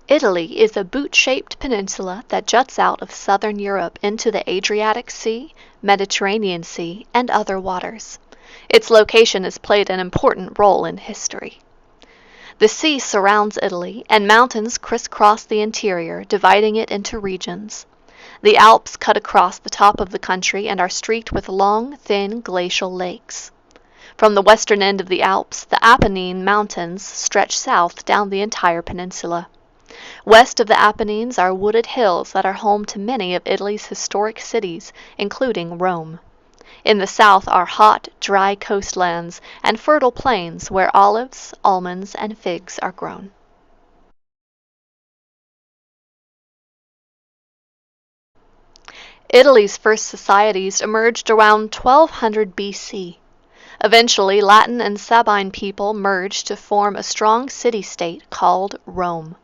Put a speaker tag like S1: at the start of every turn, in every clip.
S1: Italy is a boot-shaped peninsula that juts out of southern Europe into the Adriatic Sea, Mediterranean Sea, and other waters. Its location has played an important role in history. The sea surrounds Italy, and mountains crisscross the interior, dividing it into regions. The Alps cut across the top of the country and are streaked with long, thin glacial lakes. From the western end of the Alps, the Apennine Mountains stretch south down the entire peninsula. West of the Apennines are wooded hills that are home to many of Italy's historic cities, including Rome. In the south are hot, dry coastlands and fertile plains where olives, almonds, and figs are grown. Italy's first societies emerged around 1200 BC. Eventually, Latin and Sabine people merged to form a strong city-state called Rome.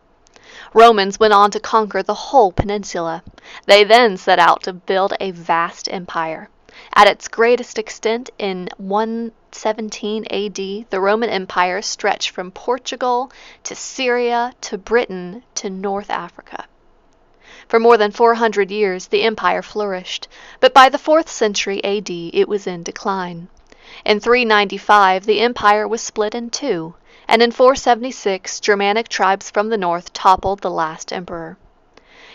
S1: Romans went on to conquer the whole peninsula. They then set out to build a vast empire. At its greatest extent in 117 AD, the Roman Empire stretched from Portugal to Syria to Britain to North Africa. For more than 400 years, the empire flourished, but by the 4th century AD, it was in decline. In 395, the empire was split in two, and in 476, Germanic tribes from the north toppled the last emperor.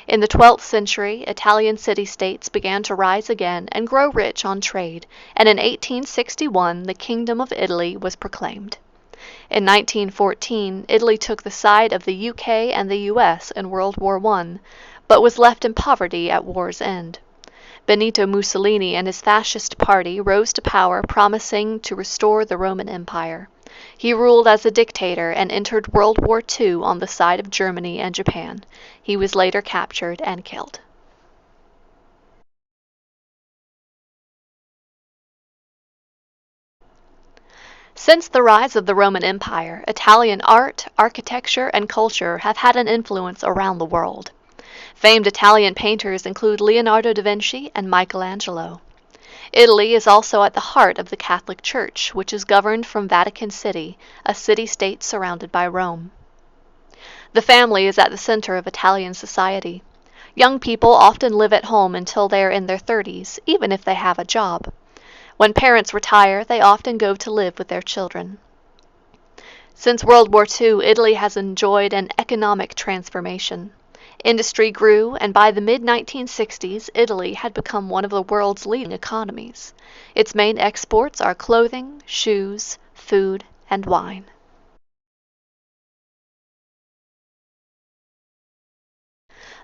S1: In the 12th century, Italian city-states began to rise again and grow rich on trade, and in 1861 the Kingdom of Italy was proclaimed. In 1914, Italy took the side of the UK and the US in World War I, but was left in poverty at war's end. Benito Mussolini and his fascist party rose to power, promising to restore the Roman Empire. He ruled as a dictator and entered World War II on the side of Germany and Japan. He was later captured and killed. Since the rise of the Roman Empire, Italian art, architecture, and culture have had an influence around the world. Famed Italian painters include Leonardo da Vinci and Michelangelo. Italy is also at the heart of the Catholic Church, which is governed from Vatican City, a city-state surrounded by Rome. The family is at the center of Italian society. Young people often live at home until they are in their 30s, even if they have a job. When parents retire, they often go to live with their children. Since World War II, Italy has enjoyed an economic transformation. Industry grew, and by the mid-1960s, Italy had become one of the world's leading economies. Its main exports are clothing, shoes, food, and wine.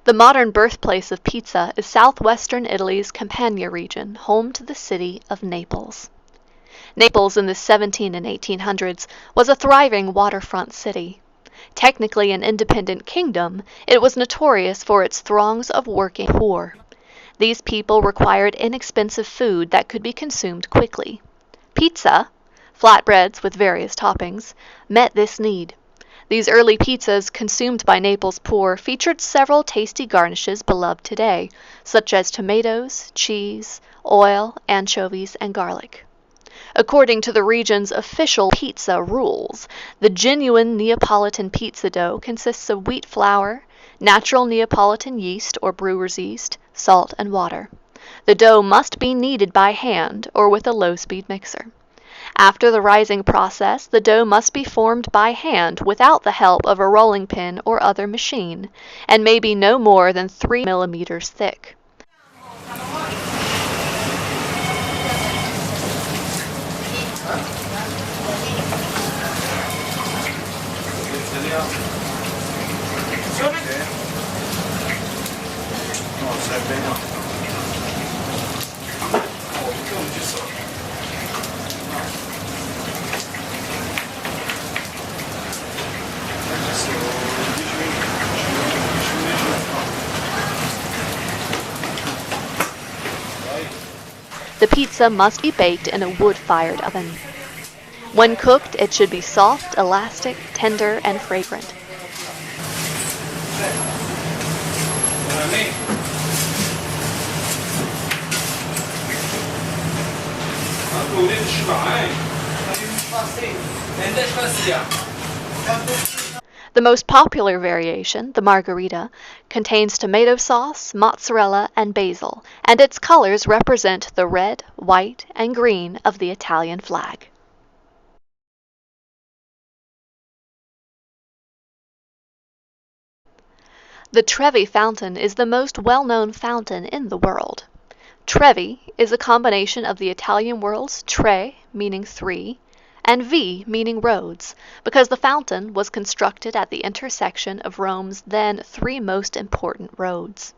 S1: The modern birthplace of pizza is southwestern Italy's Campania region, home to the city of Naples. Naples in the 1700s and 1800s was a thriving waterfront city. Technically an independent kingdom, it was notorious for its throngs of working poor. These people required inexpensive food that could be consumed quickly. Pizza, flatbreads with various toppings, met this need. These early pizzas consumed by Naples' poor featured several tasty garnishes beloved today, such as tomatoes, cheese, oil, anchovies, and garlic. According to the region's official pizza rules, the genuine Neapolitan pizza dough consists of wheat flour, natural Neapolitan yeast or brewer's yeast, salt, and water. The dough must be kneaded by hand or with a low-speed mixer. After the rising process, the dough must be formed by hand without the help of a rolling pin or other machine, and may be no more than 3 millimeters thick. The pizza must be baked in a wood-fired oven. When cooked, it should be soft, elastic, tender, and fragrant. The most popular variation, the margarita, contains tomato sauce, mozzarella, and basil, and its colors represent the red, white, and green of the Italian flag. The Trevi Fountain is the most well-known fountain in the world. Trevi is a combination of the Italian words tre, meaning three, and vi, meaning roads, because the fountain was constructed at the intersection of Rome's then three most important roads.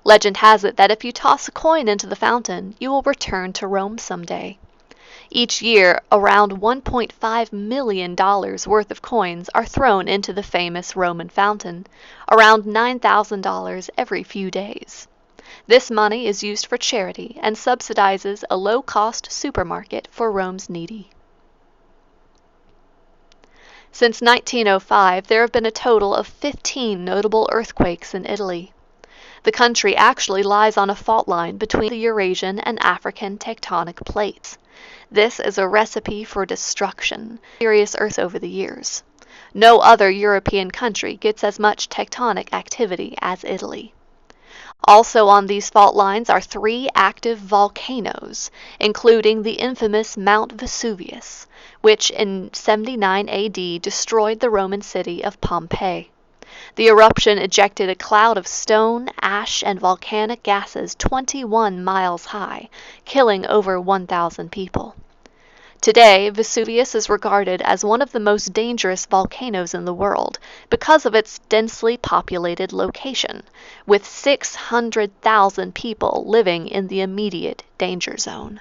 S1: Legend has it that if you toss a coin into the fountain, you will return to Rome someday. Each year, around $1.5 million worth of coins are thrown into the famous Roman fountain, around $9,000 every few days. This money is used for charity and subsidizes a low-cost supermarket for Rome's needy. Since 1905, there have been a total of 15 notable earthquakes in Italy. The country actually lies on a fault line between the Eurasian and African tectonic plates. This is a recipe for destruction, serious earth over the years. No other European country gets as much tectonic activity as Italy. Also on these fault lines are three active volcanoes, including the infamous Mount Vesuvius, which in 79 AD destroyed the Roman city of Pompeii. The eruption ejected a cloud of stone, ash, and volcanic gases 21 miles high, killing over 1,000 people. Today, Vesuvius is regarded as one of the most dangerous volcanoes in the world because of its densely populated location, with 600,000 people living in the immediate danger zone.